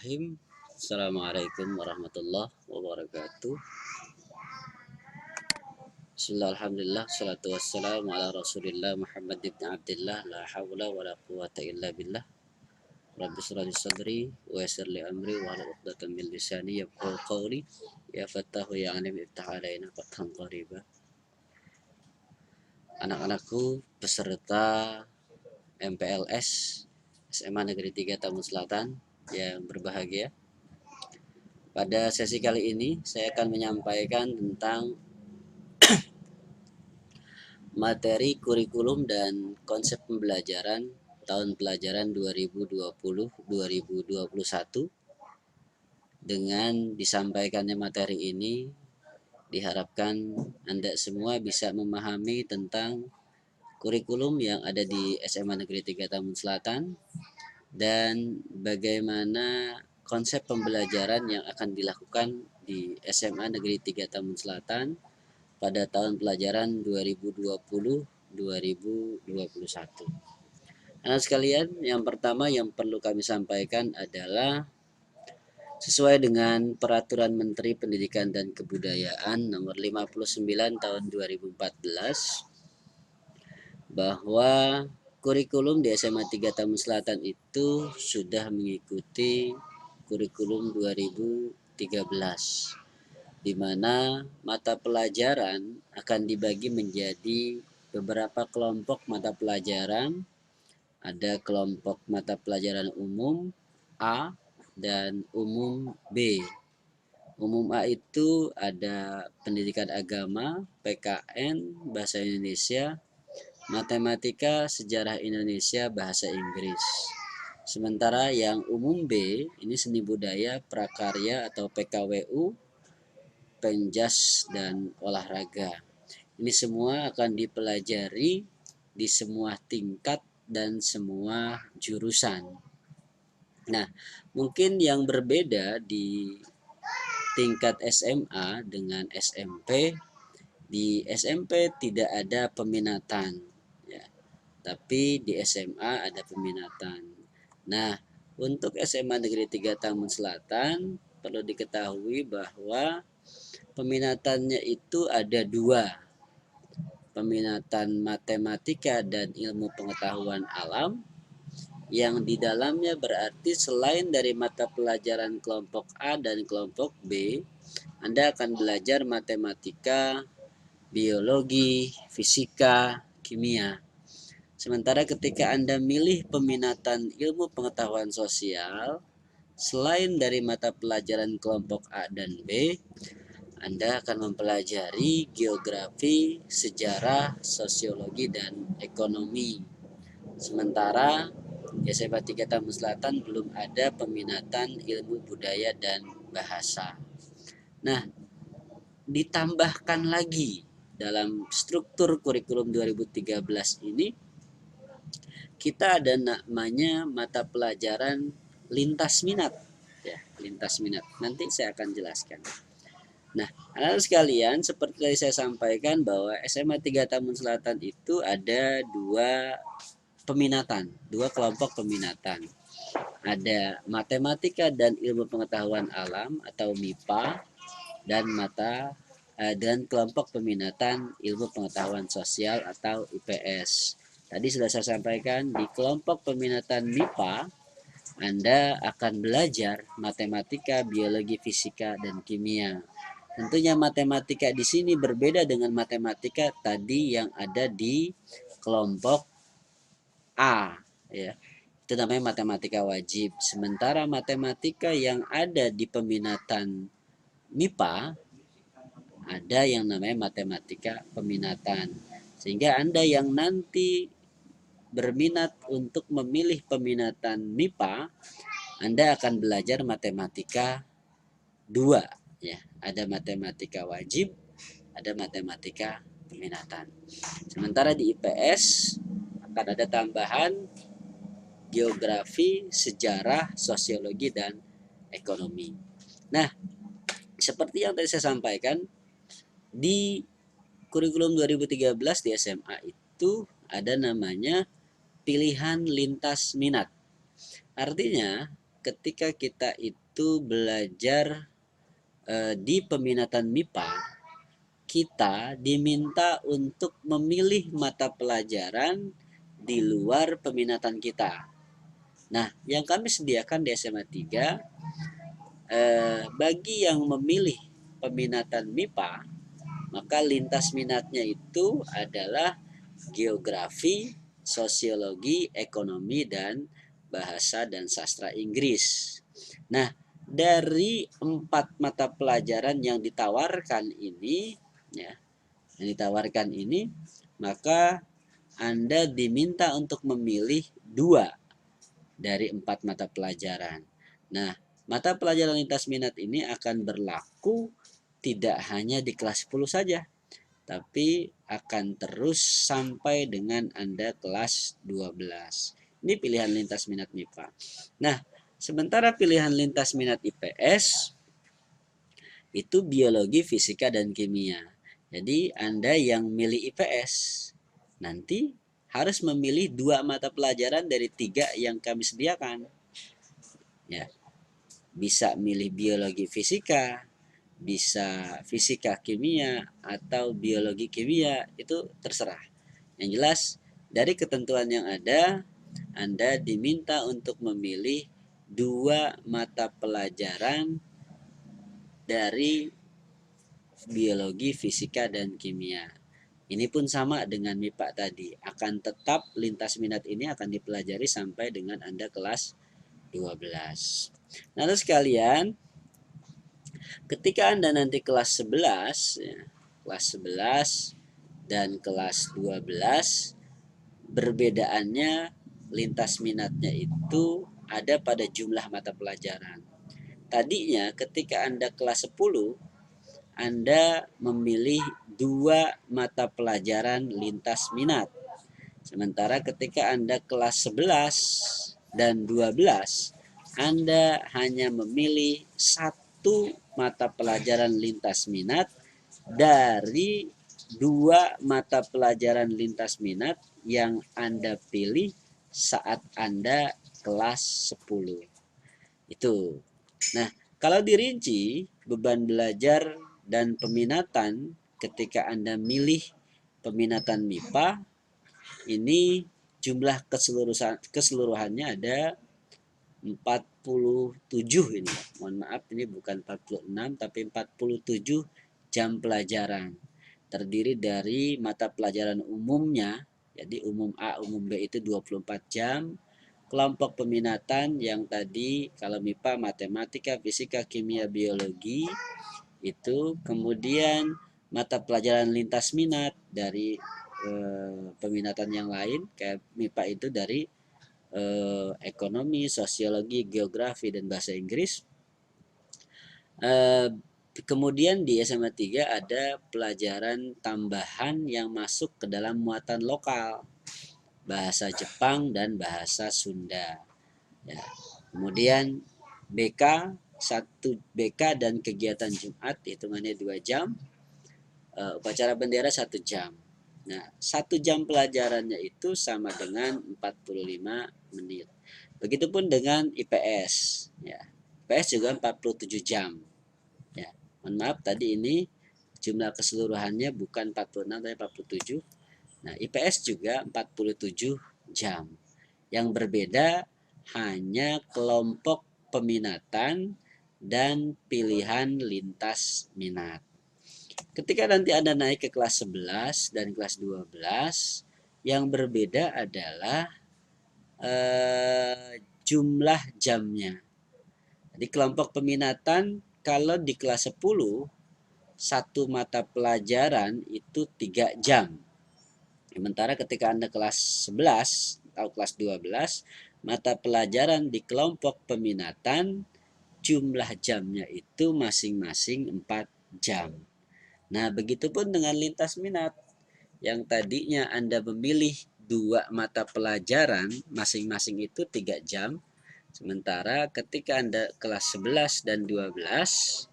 Bismillahirrahmanirrahim. Assalamualaikum warahmatullahi wabarakatuh. Bismillahirrahmanirrahim. Salatu wassalamu ala rasulillah Muhammad ibn Abdillah. La hawla wa la quwata illa billah. Rabbi shrah li sadri wa yassir li amri wa hlul 'uqdatam min lisani yafqahu qawli. Ya Fattahu ya Alim iftah alaina fathan qariba. Anak-anakku peserta MPLS SMA Negeri 3 Tambun Selatan yang berbahagia. Pada sesi kali ini saya akan menyampaikan tentang materi kurikulum dan konsep pembelajaran tahun pelajaran 2020-2021. Dengan disampaikannya materi ini diharapkan Anda semua bisa memahami tentang kurikulum yang ada di SMA Negeri 3 Tambun Selatan dan bagaimana konsep pembelajaran yang akan dilakukan di SMA Negeri 3 Tambun Selatan pada tahun pelajaran 2020-2021. Anak sekalian, yang pertama yang perlu kami sampaikan adalah sesuai dengan Peraturan Menteri Pendidikan dan Kebudayaan Nomor 59 Tahun 2014 bahwa kurikulum di SMA 3 Tambun Selatan itu sudah mengikuti kurikulum 2013, di mana mata pelajaran akan dibagi menjadi beberapa kelompok mata pelajaran. Ada kelompok mata pelajaran umum A dan umum B. Umum A itu ada pendidikan agama, PKN, bahasa Indonesia, matematika, sejarah Indonesia, bahasa Inggris. Sementara yang umum B ini seni budaya, prakarya atau PKWU, penjas dan olahraga. Ini semua akan dipelajari di semua tingkat dan semua jurusan. Nah, mungkin yang berbeda di tingkat SMA dengan SMP, di SMP tidak ada peminatan, ya, tapi di SMA ada peminatan. Nah, untuk SMA Negeri 3 Tambun Selatan perlu diketahui bahwa peminatannya itu ada dua, peminatan matematika dan ilmu pengetahuan alam, yang di dalamnya berarti selain dari mata pelajaran kelompok A dan kelompok B, Anda akan belajar matematika, biologi, fisika, kimia. Sementara ketika Anda milih peminatan ilmu pengetahuan sosial, selain dari mata pelajaran kelompok A dan B, Anda akan mempelajari geografi, sejarah, sosiologi, dan ekonomi. Sementara di SMA 3 Tambun Selatan belum ada peminatan ilmu budaya dan bahasa. Nah, ditambahkan lagi dalam struktur kurikulum 2013 ini, kita ada namanya mata pelajaran lintas minat, ya, lintas minat. Nanti saya akan jelaskan. Nah, anak sekalian, seperti tadi saya sampaikan bahwa SMA 3 Tambun Selatan itu ada dua peminatan, dua kelompok peminatan. Ada matematika dan ilmu pengetahuan alam atau MIPA, dan kelompok peminatan ilmu pengetahuan sosial atau IPS. Tadi sudah saya sampaikan, di kelompok peminatan MIPA Anda akan belajar matematika, biologi, fisika, dan kimia. Tentunya matematika di sini berbeda dengan matematika tadi yang ada di kelompok A, ya. Itu namanya matematika wajib. Sementara matematika yang ada di peminatan MIPA ada yang namanya matematika peminatan. Sehingga Anda yang nanti berminat untuk memilih peminatan MIPA, Anda akan belajar matematika 2, ya. Ada matematika wajib, ada matematika peminatan. Sementara di IPS akan ada tambahan geografi, sejarah, sosiologi, dan ekonomi. Nah, seperti yang tadi saya sampaikan, di kurikulum 2013 di SMA itu ada namanya pilihan lintas minat. Artinya, ketika kita itu belajar di peminatan MIPA, kita diminta untuk memilih mata pelajaran di luar peminatan kita. Nah, yang kami sediakan di SMA 3, bagi yang memilih peminatan MIPA, maka lintas minatnya itu adalah geografi, sosiologi, ekonomi, dan bahasa dan sastra Inggris. Nah, dari 4 mata pelajaran yang ditawarkan ini, ya, maka Anda diminta untuk memilih 2 dari 4 mata pelajaran. Nah, mata pelajaran lintas minat ini akan berlaku tidak hanya di kelas 10 saja, tapi akan terus sampai dengan Anda kelas 12. Ini pilihan lintas minat MIPA. Nah, sementara pilihan lintas minat IPS itu biologi, fisika, dan kimia. Jadi Anda yang milih IPS nanti harus memilih 2 mata pelajaran dari 3 yang kami sediakan. Ya, bisa milih biologi fisika, bisa fisika kimia, atau biologi kimia, itu terserah. Yang jelas dari ketentuan yang ada, Anda diminta untuk memilih 2 mata pelajaran dari biologi, fisika, dan kimia. Ini pun sama dengan MIPA tadi, akan tetap lintas minat ini akan dipelajari sampai dengan Anda kelas 12. Nah, sekalian, ketika Anda nanti kelas 11, ya, kelas 11 dan kelas 12, berbedaannya lintas minatnya itu ada pada jumlah mata pelajaran. Tadinya ketika Anda kelas 10, Anda memilih 2 mata pelajaran lintas minat. Sementara ketika Anda kelas 11 dan 12, Anda hanya memilih 1 mata pelajaran lintas minat dari 2 mata pelajaran lintas minat yang Anda pilih saat Anda kelas 10. Itu. Nah, kalau dirinci beban belajar dan peminatan ketika Anda milih peminatan MIPA, ini jumlah keseluruhannya ada 47 ini. Mohon maaf, ini bukan 46 tapi 47 jam pelajaran. Terdiri dari mata pelajaran umumnya, jadi umum A, umum B itu 24 jam. Kelompok peminatan yang tadi kalau MIPA matematika, fisika, kimia, biologi itu, kemudian mata pelajaran lintas minat dari peminatan yang lain kayak MIPA itu dari ekonomi, sosiologi, geografi, dan bahasa Inggris. Kemudian di SMA 3 ada pelajaran tambahan yang masuk ke dalam muatan lokal, bahasa Jepang dan bahasa Sunda. Ya. Kemudian BK 1 BK dan kegiatan Jumat hitungannya 2 jam, upacara bendera 1 jam. Nah, 1 jam pelajarannya itu sama dengan 45 menit. Begitupun dengan IPS. Ya. IPS juga 47 jam. Ya. Mohon maaf tadi ini jumlah keseluruhannya bukan 46 tapi 47. Nah, IPS juga 47 jam. Yang berbeda hanya kelompok peminatan dan pilihan lintas minat. Ketika nanti Anda naik ke kelas 11 dan kelas 12, yang berbeda adalah jumlah jamnya. Di kelompok peminatan, kalau di kelas 10, 1 mata pelajaran itu 3 jam. Sementara ketika Anda kelas 11 atau kelas 12, mata pelajaran di kelompok peminatan jumlah jamnya itu masing-masing 4 jam. Nah, begitupun dengan lintas minat. Yang tadinya Anda memilih 2 mata pelajaran masing-masing itu 3 jam. Sementara ketika Anda kelas 11 dan 12,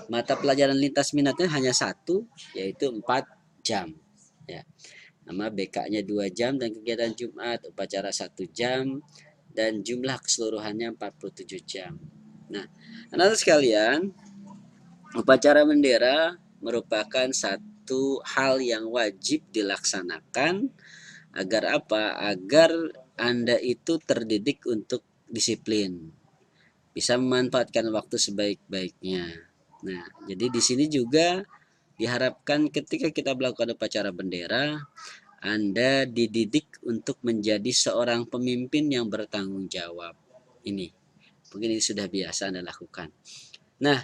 mata pelajaran lintas minatnya hanya 1, yaitu 4 jam. Ya. Nama BK-nya 2 jam dan kegiatan Jumat, upacara 1 jam, dan jumlah keseluruhannya 47 jam. Nah, anak-anak sekalian, upacara bendera merupakan satu hal yang wajib dilaksanakan agar apa? Agar Anda itu terdidik untuk disiplin, bisa memanfaatkan waktu sebaik-baiknya. Nah, jadi di sini juga diharapkan ketika kita melakukan upacara bendera, Anda dididik untuk menjadi seorang pemimpin yang bertanggung jawab. Ini, mungkin ini sudah biasa Anda lakukan. Nah,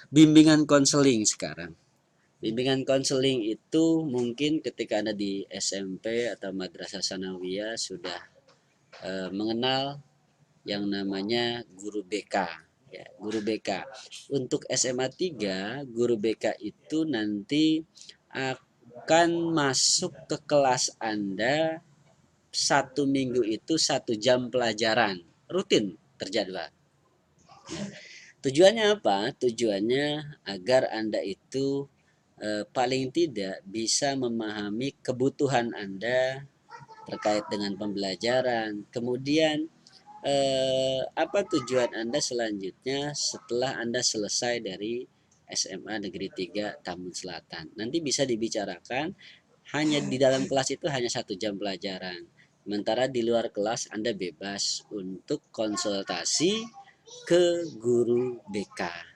bimbingan konseling sekarang. Bimbingan konseling itu mungkin ketika Anda di SMP atau Madrasah Sanawiyah sudah mengenal yang namanya guru BK. Ya, guru BK. Untuk SMA 3, guru BK itu nanti akan masuk ke kelas Anda 1 minggu itu 1 jam pelajaran rutin terjadwal. Ya. Tujuannya apa? Tujuannya agar Anda itu paling tidak bisa memahami kebutuhan Anda terkait dengan pembelajaran. Kemudian apa tujuan Anda selanjutnya setelah Anda selesai dari SMA Negeri 3 Tambun Selatan. Nanti bisa dibicarakan hanya di dalam kelas itu hanya 1 jam pelajaran. Sementara di luar kelas Anda bebas untuk konsultasi ke guru BK.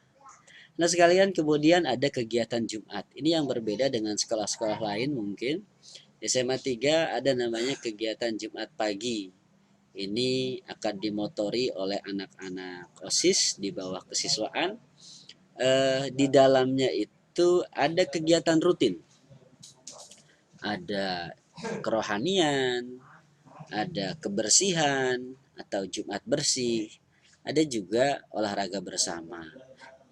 Nah sekalian, kemudian ada kegiatan Jumat. Ini yang berbeda dengan sekolah-sekolah lain mungkin. SMA 3 ada namanya kegiatan Jumat pagi. Ini akan dimotori oleh anak-anak OSIS di bawah kesiswaan. Di dalamnya itu ada kegiatan rutin. Ada kerohanian, ada kebersihan atau Jumat bersih. Ada juga olahraga bersama.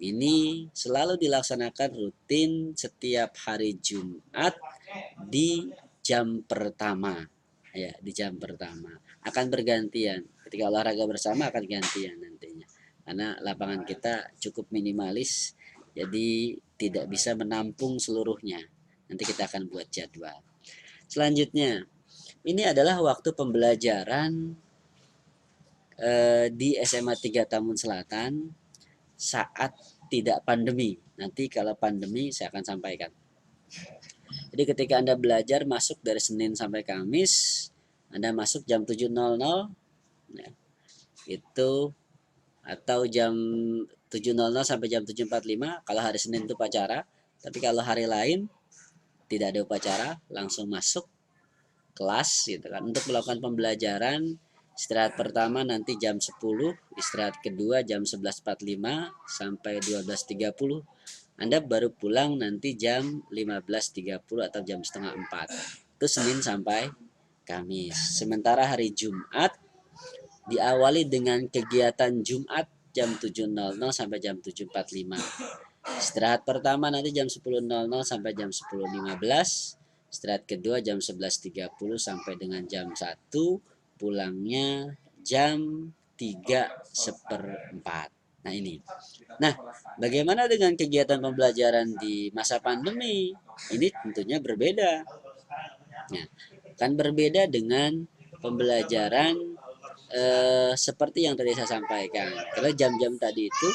Ini selalu dilaksanakan rutin setiap hari Jumat di jam pertama. Ya, di jam pertama. Akan bergantian. Ketika olahraga bersama akan gantian nantinya. Karena lapangan kita cukup minimalis, jadi tidak bisa menampung seluruhnya. Nanti kita akan buat jadwal. Selanjutnya, ini adalah waktu pembelajaran di SMA 3 Tambun Selatan saat tidak pandemi. Nanti kalau pandemi saya akan sampaikan. Jadi ketika Anda belajar masuk dari Senin sampai Kamis, Anda masuk jam 7.00 ya, itu atau jam 7.00 sampai jam 7.45 kalau hari Senin itu upacara. Tapi kalau hari lain tidak ada upacara, langsung masuk kelas gitu kan untuk melakukan pembelajaran. Istirahat pertama nanti jam 10, istirahat kedua jam 11.45 sampai 12.30. Anda baru pulang nanti jam 15.30 atau jam setengah 4. Itu Senin sampai Kamis. Sementara hari Jumat diawali dengan kegiatan Jumat jam 7.00 sampai jam 7.45. Istirahat pertama nanti jam 10.00 sampai jam 10.15. Istirahat kedua jam 11.30 sampai dengan jam 1. Pulangnya jam 3:04. Nah ini. Nah, bagaimana dengan kegiatan pembelajaran di masa pandemi? Ini tentunya berbeda. Nah, kan berbeda dengan pembelajaran seperti yang tadi saya sampaikan. Kalau jam-jam tadi itu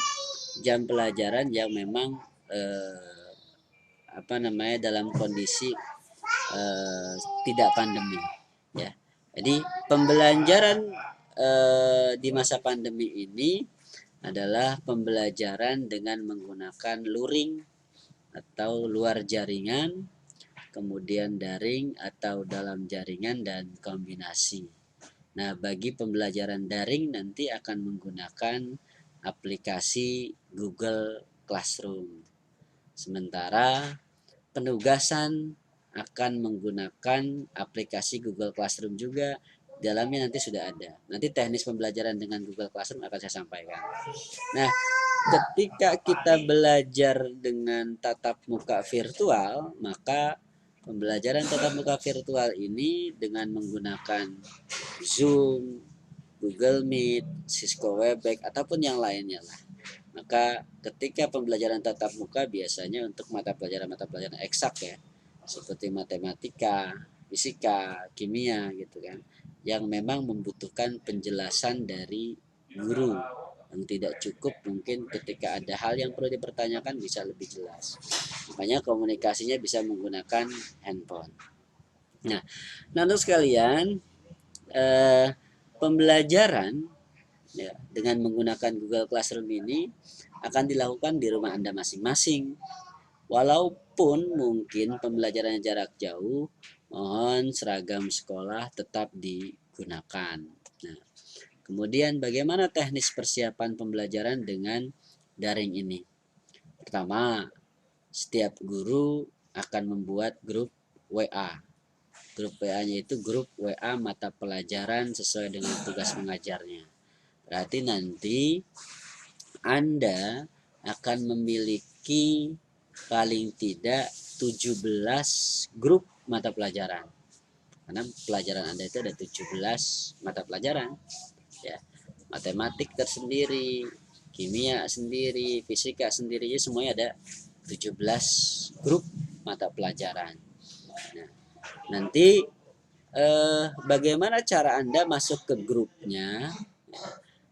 jam pelajaran yang memang dalam kondisi tidak pandemi, ya. Jadi pembelajaran di masa pandemi ini adalah pembelajaran dengan menggunakan luring atau luar jaringan, kemudian daring atau dalam jaringan dan kombinasi. Nah, bagi pembelajaran daring nanti akan menggunakan aplikasi Google Classroom. Sementara penugasan akan menggunakan aplikasi Google Classroom juga. Dalamnya nanti sudah ada. Nanti teknis pembelajaran dengan Google Classroom akan saya sampaikan. Nah, ketika kita belajar dengan tatap muka virtual, maka pembelajaran tatap muka virtual ini dengan menggunakan Zoom, Google Meet, Cisco Webex, ataupun yang lainnya lah. Maka ketika pembelajaran tatap muka biasanya untuk mata pelajaran eksak ya, seperti matematika, fisika, kimia gitu kan. yang memang membutuhkan penjelasan dari guru yang tidak cukup, mungkin ketika ada hal yang perlu dipertanyakan bisa lebih jelas. Makanya komunikasinya bisa menggunakan handphone. Nah, untuk sekalian, pembelajaran ya, dengan menggunakan Google Classroom ini akan dilakukan di rumah Anda masing-masing. Walaupun mungkin pembelajarannya jarak jauh, mohon seragam sekolah tetap digunakan. Nah, kemudian bagaimana teknis persiapan pembelajaran dengan daring ini? Pertama, setiap guru akan membuat grup WA. Grup WA-nya itu grup WA mata pelajaran sesuai dengan tugas mengajarnya. Berarti nanti Anda akan memiliki paling tidak 17 grup mata pelajaran. Karena pelajaran Anda itu ada 17 mata pelajaran. Ya, matematik tersendiri, kimia sendiri, fisika sendiri, semuanya ada 17 grup mata pelajaran. Nah, nanti bagaimana cara Anda masuk ke grupnya?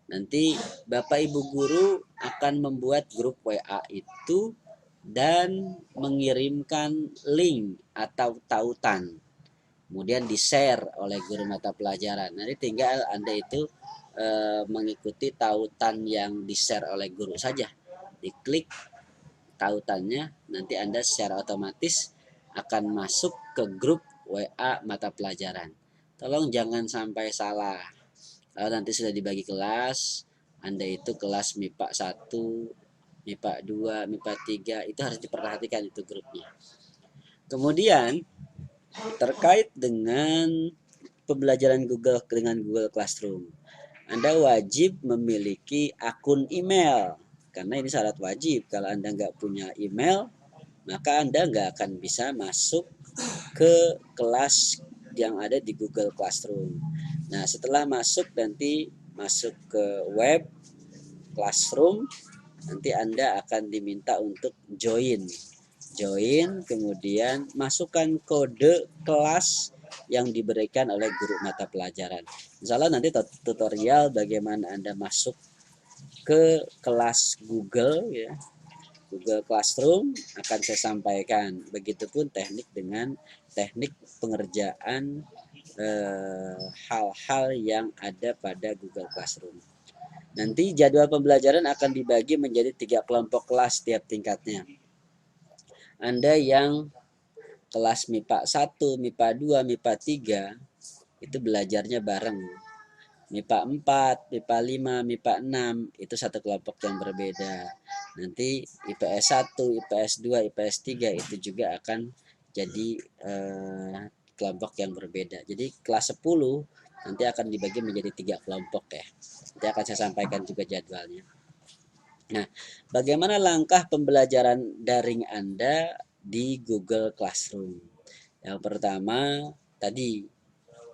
Nanti Bapak Ibu guru akan membuat grup WA itu dan mengirimkan link atau tautan. Kemudian di-share oleh guru mata pelajaran. Nanti tinggal Anda itu mengikuti tautan yang di-share oleh guru saja. Diklik tautannya, nanti Anda secara otomatis akan masuk ke grup WA mata pelajaran. Tolong jangan sampai salah. Kalau nanti sudah dibagi kelas, Anda itu kelas MIPA 1, MIPA 2, MIPA 3, itu harus diperhatikan itu grupnya. Kemudian terkait dengan pembelajaran Google dengan Google Classroom, Anda wajib memiliki akun email. Karena ini syarat wajib. Kalau Anda nggak punya email, maka Anda nggak akan bisa masuk ke kelas yang ada di Google Classroom. Nah, setelah masuk nanti masuk ke web Classroom, nanti Anda akan diminta untuk join. Join, kemudian masukkan kode kelas yang diberikan oleh guru mata pelajaran. Insya Allah nanti tutorial bagaimana Anda masuk ke kelas Google ya, Google Classroom akan saya sampaikan. Begitupun teknik pengerjaan hal-hal yang ada pada Google Classroom. Nanti jadwal pembelajaran akan dibagi menjadi 3 kelompok kelas tiap tingkatnya. Anda yang kelas MIPA 1, MIPA 2, MIPA 3 itu belajarnya bareng. MIPA 4, MIPA 5, MIPA 6 itu satu kelompok yang berbeda. Nanti IPS 1, IPS 2, IPS 3 itu juga akan jadi kelompok yang berbeda. Jadi kelas 10 nanti akan dibagi menjadi 3 kelompok ya. Nanti akan saya sampaikan juga jadwalnya. Nah, bagaimana langkah pembelajaran daring Anda di Google Classroom? Yang pertama, tadi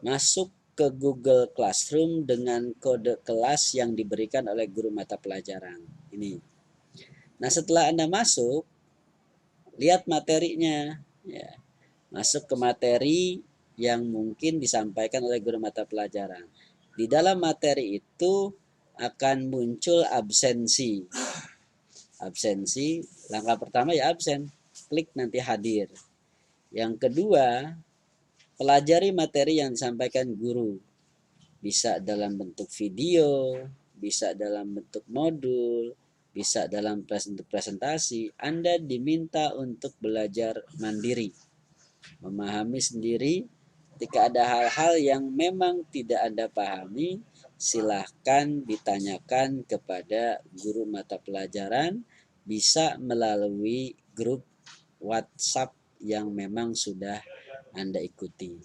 masuk ke Google Classroom dengan kode kelas yang diberikan oleh guru mata pelajaran. Ini. Nah, setelah Anda masuk, lihat materinya. Ya. Masuk ke materi yang mungkin disampaikan oleh guru mata pelajaran. Di dalam materi itu akan muncul absensi. Absensi, langkah pertama ya absen. Klik nanti hadir. Yang kedua, pelajari materi yang disampaikan guru. Bisa dalam bentuk video, bisa dalam bentuk modul, bisa dalam presentasi. Anda diminta untuk belajar mandiri. Memahami sendiri. Ketika ada hal-hal yang memang tidak Anda pahami, silahkan ditanyakan kepada guru mata pelajaran, bisa melalui grup WhatsApp yang memang sudah Anda ikuti.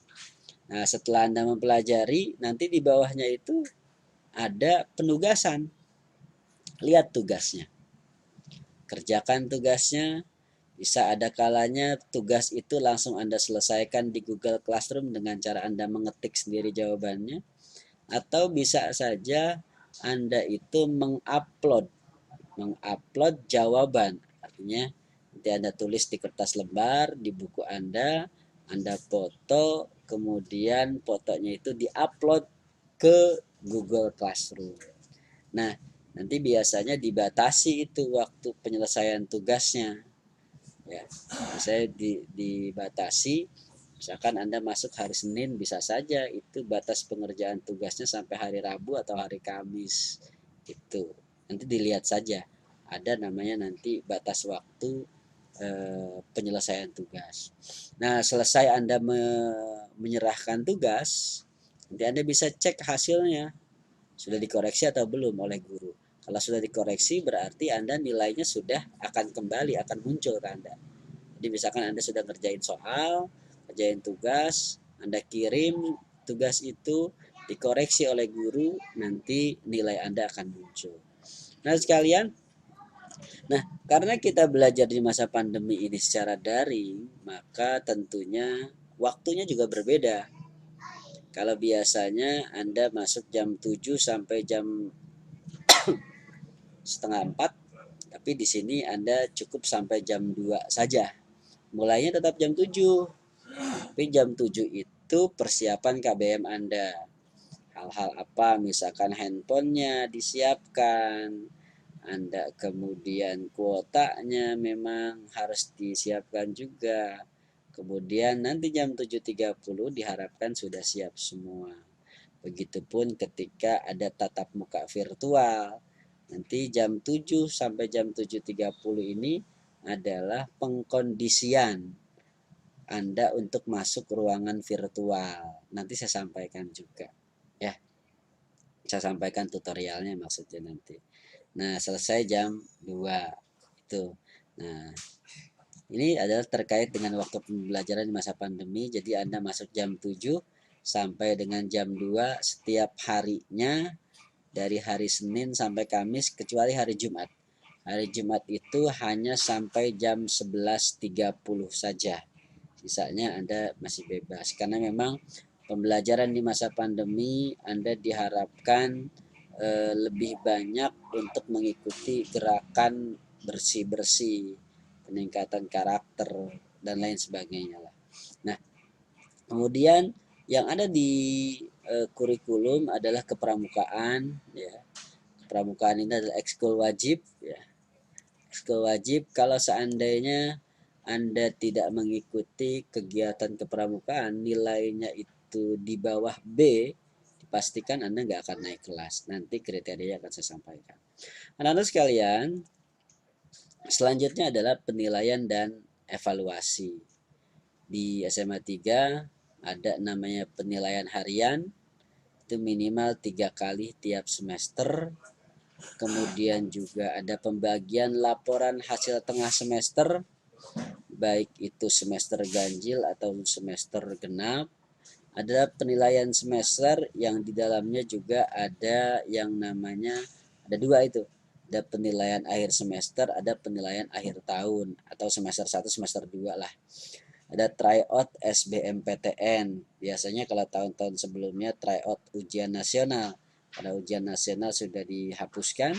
Nah, setelah Anda mempelajari, nanti di bawahnya itu ada penugasan. Lihat tugasnya. Kerjakan tugasnya. Bisa ada kalanya tugas itu langsung Anda selesaikan di Google Classroom dengan cara Anda mengetik sendiri jawabannya. Atau bisa saja Anda itu mengupload jawaban. Artinya nanti Anda tulis di kertas lembar, di buku Anda foto, kemudian fotonya itu diupload ke Google Classroom. Nah, nanti biasanya dibatasi itu waktu penyelesaian tugasnya. Ya, saya dibatasi. Misalkan Anda masuk hari Senin, bisa saja itu batas pengerjaan tugasnya sampai hari Rabu atau hari Kamis. Itu nanti dilihat saja. Ada namanya nanti batas waktu penyelesaian tugas. Nah, selesai Anda menyerahkan tugas, nanti Anda bisa cek hasilnya sudah dikoreksi atau belum oleh guru. Kalau sudah dikoreksi berarti Anda nilainya sudah akan kembali, akan muncul ke Anda. Jadi misalkan Anda sudah ngerjain soal, ngerjain tugas, Anda kirim tugas itu dikoreksi oleh guru, nanti nilai Anda akan muncul. Nah sekalian, karena kita belajar di masa pandemi ini secara daring, maka tentunya waktunya juga berbeda. Kalau biasanya Anda masuk jam 7 sampai jam setengah 4, tapi di sini Anda cukup sampai jam 2 saja. Mulainya tetap jam 7, tapi jam 7 itu persiapan KBM Anda. Hal-hal apa, misalkan handphonenya disiapkan, Anda kemudian kuotanya memang harus disiapkan juga. Kemudian nanti jam 7.30 diharapkan sudah siap semua. Begitupun ketika ada tatap muka virtual. Nanti jam 7 sampai jam 7.30 ini adalah pengkondisian Anda untuk masuk ruangan virtual. Nanti saya sampaikan juga. Ya, saya sampaikan tutorialnya maksudnya nanti. Nah, selesai jam 2 itu. Nah, ini adalah terkait dengan waktu pembelajaran di masa pandemi. Jadi Anda masuk jam 7 sampai dengan jam 2 setiap harinya dari hari Senin sampai Kamis kecuali hari Jumat. Hari Jumat itu hanya sampai jam 11.30 saja. Sisanya Anda masih bebas karena memang pembelajaran di masa pandemi Anda diharapkan lebih banyak untuk mengikuti gerakan bersih-bersih, peningkatan karakter dan lain sebagainya lah. Nah, kemudian yang ada di kurikulum adalah kepramukaan ya. Kepramukaan ini adalah ekskul wajib ya. Ekskul wajib kalau seandainya Anda tidak mengikuti kegiatan kepramukaan, nilainya itu di bawah B, dipastikan Anda nggak akan naik kelas. Nanti kriterianya akan saya sampaikan. Anak-anak sekalian, selanjutnya adalah penilaian dan evaluasi. Di SMA 3 ada namanya penilaian harian, itu minimal 3 kali tiap semester. Kemudian juga ada pembagian laporan hasil tengah semester, baik itu semester ganjil atau semester genap. Ada penilaian semester yang di dalamnya juga ada yang namanya, ada dua itu. Ada penilaian akhir semester, ada penilaian akhir tahun atau semester 1 semester 2 lah. Ada tryout SBMPTN. Biasanya kalau tahun-tahun sebelumnya tryout ujian nasional. Karena ujian nasional sudah dihapuskan,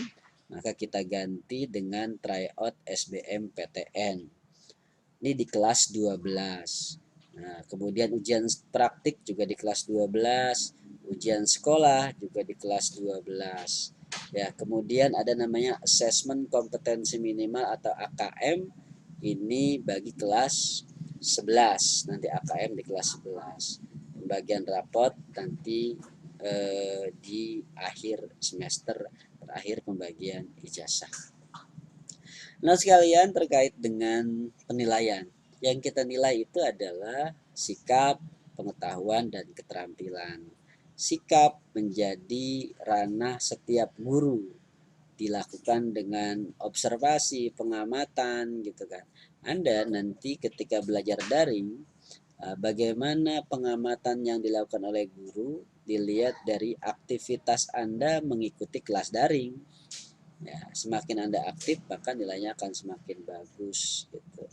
maka kita ganti dengan tryout SBMPTN. Ini di kelas 12. Nah, kemudian ujian praktik juga di kelas 12, ujian sekolah juga di kelas 12. Ya, kemudian ada namanya asesmen kompetensi minimal atau AKM, ini bagi kelas 11, nanti AKM di kelas 11. Pembagian rapot nanti di akhir semester terakhir pembagian ijazah. Nah sekalian, terkait dengan penilaian, yang kita nilai itu adalah sikap, pengetahuan, dan keterampilan. Sikap menjadi ranah setiap guru, dilakukan dengan observasi, pengamatan gitu kan. Anda nanti ketika belajar daring, bagaimana pengamatan yang dilakukan oleh guru dilihat dari aktivitas Anda mengikuti kelas daring. Ya, semakin Anda aktif maka nilainya akan semakin bagus gitu.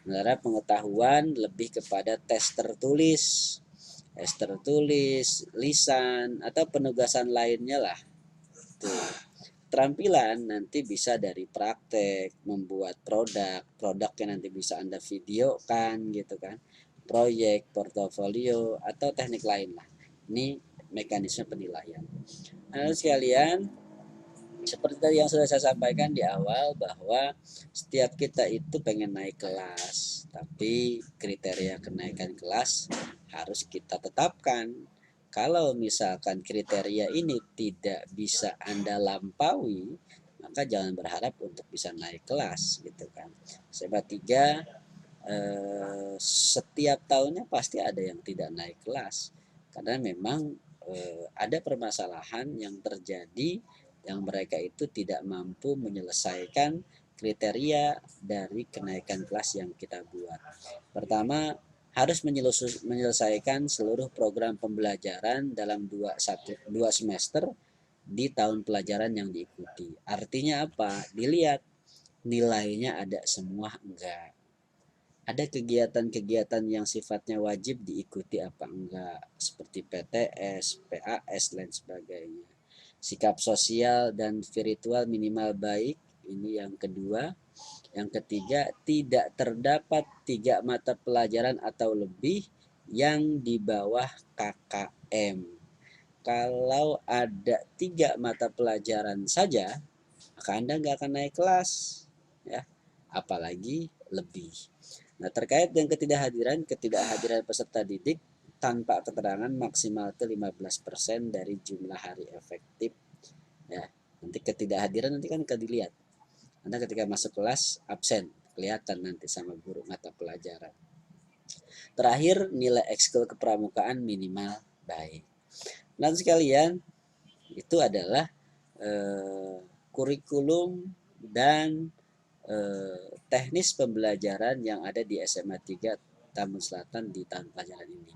Sementara pengetahuan lebih kepada tes tertulis, lisan atau penugasan lainnya lah. Tuh. Keterampilan nanti bisa dari praktek, membuat produk yang nanti bisa Anda videokan gitu kan. proyek, portofolio, atau teknik lain lah. Ini mekanisme penilaian. Nah, sekalian, seperti tadi yang sudah saya sampaikan di awal bahwa setiap kita itu pengen naik kelas, tapi kriteria kenaikan kelas harus kita tetapkan. Kalau misalkan kriteria ini tidak bisa Anda lampaui, maka jangan berharap untuk bisa naik kelas gitu kan. Sebab tiga, setiap tahunnya pasti ada yang tidak naik kelas karena memang ada permasalahan yang terjadi yang mereka itu tidak mampu menyelesaikan kriteria dari kenaikan kelas yang kita buat. Pertama, harus menyelesaikan seluruh program pembelajaran dalam dua semester di tahun pelajaran yang diikuti. Artinya apa? Dilihat nilainya ada semua enggak. Ada kegiatan-kegiatan yang sifatnya wajib diikuti apa enggak, seperti PTS, PAS, dan sebagainya. Sikap sosial dan spiritual minimal baik, ini yang kedua. Yang ketiga, tidak terdapat 3 mata pelajaran atau lebih yang di bawah KKM. Kalau ada 3 mata pelajaran saja, maka Anda nggak akan naik kelas, ya, apalagi lebih. Nah, terkait dengan ketidakhadiran peserta didik tanpa keterangan maksimal ke 15% dari jumlah hari efektif. Ya, nanti ketidakhadiran nanti kan akan dilihat. Anda ketika masuk kelas absen, kelihatan nanti sama guru mata pelajaran. Terakhir, nilai ekskul kepramukaan minimal baik. Dan sekalian, itu adalah kurikulum dan teknis pembelajaran yang ada di SMA 3 Tambun Selatan di tahun pelajaran ini.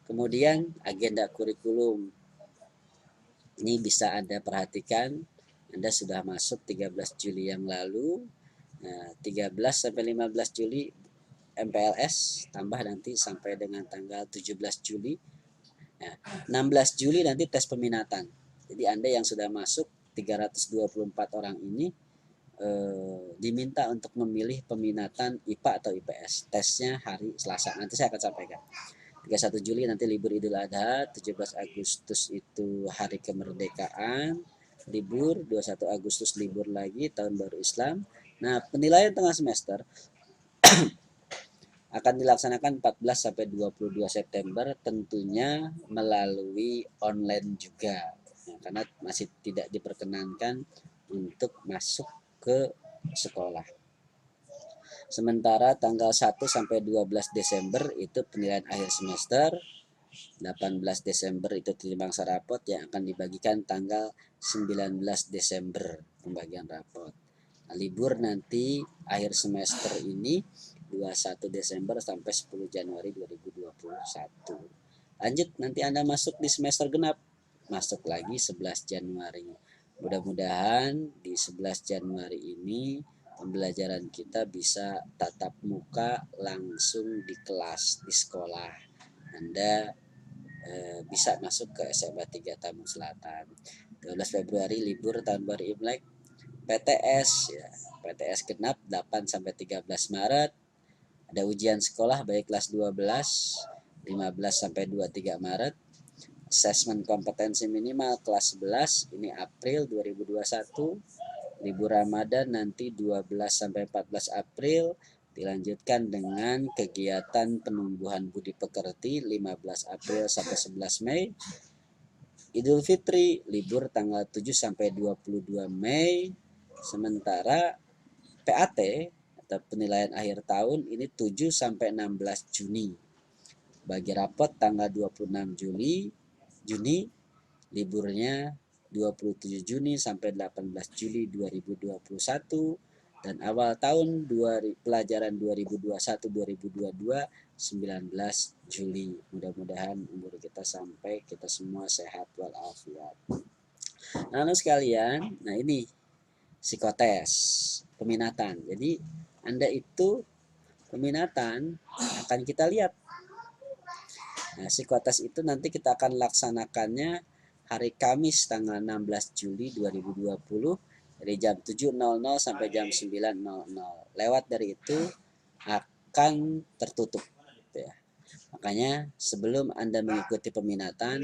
Kemudian agenda kurikulum ini bisa Anda perhatikan. Anda sudah masuk 13 Juli yang lalu. Nah, 13 sampai 15 Juli MPLS, tambah nanti sampai dengan tanggal 17 Juli. Nah, 16 Juli nanti tes peminatan. Jadi Anda yang sudah masuk 324 orang ini diminta untuk memilih peminatan IPA atau IPS. Tesnya hari Selasa. Nanti saya akan sampaikan. 31 Juli nanti libur Idul Adha, 17 Agustus itu hari kemerdekaan, libur, 21 Agustus libur lagi, tahun baru Islam. Nah, penilaian tengah semester akan dilaksanakan 14 sampai 22 September tentunya melalui online juga. Nah, karena masih tidak diperkenankan untuk masuk ke sekolah. Sementara tanggal 1 sampai 12 Desember itu penilaian akhir semester. 18 Desember itu timbang rapot yang akan dibagikan tanggal 19 Desember pembagian rapot. Nah, libur nanti akhir semester ini 21 Desember sampai 10 Januari 2021. Lanjut nanti Anda masuk di semester genap, masuk lagi 11 Januari. Mudah-mudahan di 11 Januari ini pembelajaran kita bisa tatap muka langsung di kelas, di sekolah. Anda bisa masuk ke SMA 3 Tambun Selatan. 12 Februari libur tahun baru Imlek. PTS ya, PTS genap 8 sampai 13 Maret. Ada ujian sekolah baik kelas 12 15 sampai 23 Maret. Asesmen kompetensi minimal kelas 11 ini April 2021. Libur Ramadan nanti 12 sampai 14 April. Dilanjutkan dengan kegiatan penumbuhan budi pekerti 15 April sampai 11 Mei. Idul Fitri libur tanggal 7 sampai 22 Mei. Sementara PAT atau penilaian akhir tahun ini 7 sampai 16 Juni. Bagi rapot tanggal 26 Juni, liburnya 27 Juni sampai 18 Juli 2021 dan awal tahun pelajaran 2021-2022 19 Juli. Mudah-mudahan umur kita sampai kita semua sehat walafiat. Nah, sekalian, nah ini psikotes peminatan. Jadi Anda itu peminatan akan kita lihat. Nah, psikotes itu nanti kita akan laksanakannya hari Kamis tanggal 16 Juli 2020 dari jam 7.00 sampai jam 9.00. Lewat dari itu akan tertutup gitu ya. Makanya sebelum Anda mengikuti peminatan,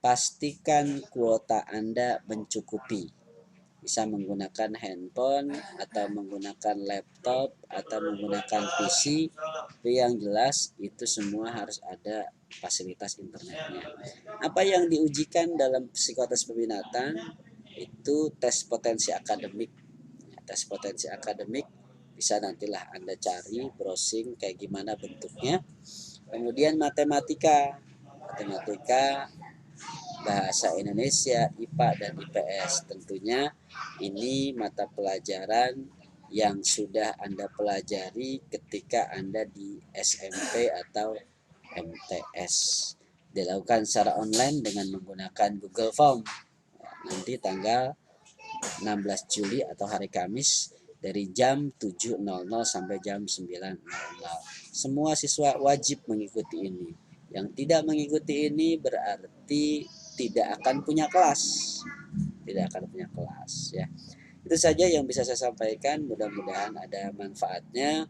pastikan kuota Anda mencukupi. Bisa menggunakan handphone atau menggunakan laptop atau menggunakan PC, tapi yang jelas itu semua harus ada fasilitas internetnya. Apa yang diujikan dalam psikotes peminatan itu tes potensi akademik. Tes potensi akademik bisa nantilah Anda cari browsing kayak gimana bentuknya. Kemudian matematika, bahasa Indonesia, IPA dan IPS. Tentunya ini mata pelajaran yang sudah Anda pelajari ketika Anda di SMP atau MTS. Dilakukan secara online dengan menggunakan Google Form. Nanti tanggal 16 Juli atau hari Kamis dari jam 7.00 sampai jam 9.00. Semua siswa wajib mengikuti ini. Yang tidak mengikuti ini berarti tidak akan punya kelas. Tidak akan punya kelas ya. Itu saja yang bisa saya sampaikan, mudah-mudahan ada manfaatnya.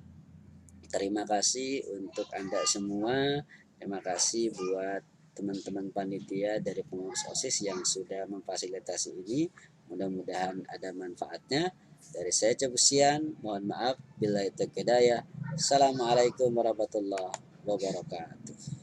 Terima kasih untuk Anda semua. Terima kasih buat teman-teman panitia dari pengurus OSIS yang sudah memfasilitasi ini. Mudah-mudahan ada manfaatnya. Dari saya Cebusian, mohon maaf bila itu kedaya. Assalamualaikum warahmatullahi wabarakatuh.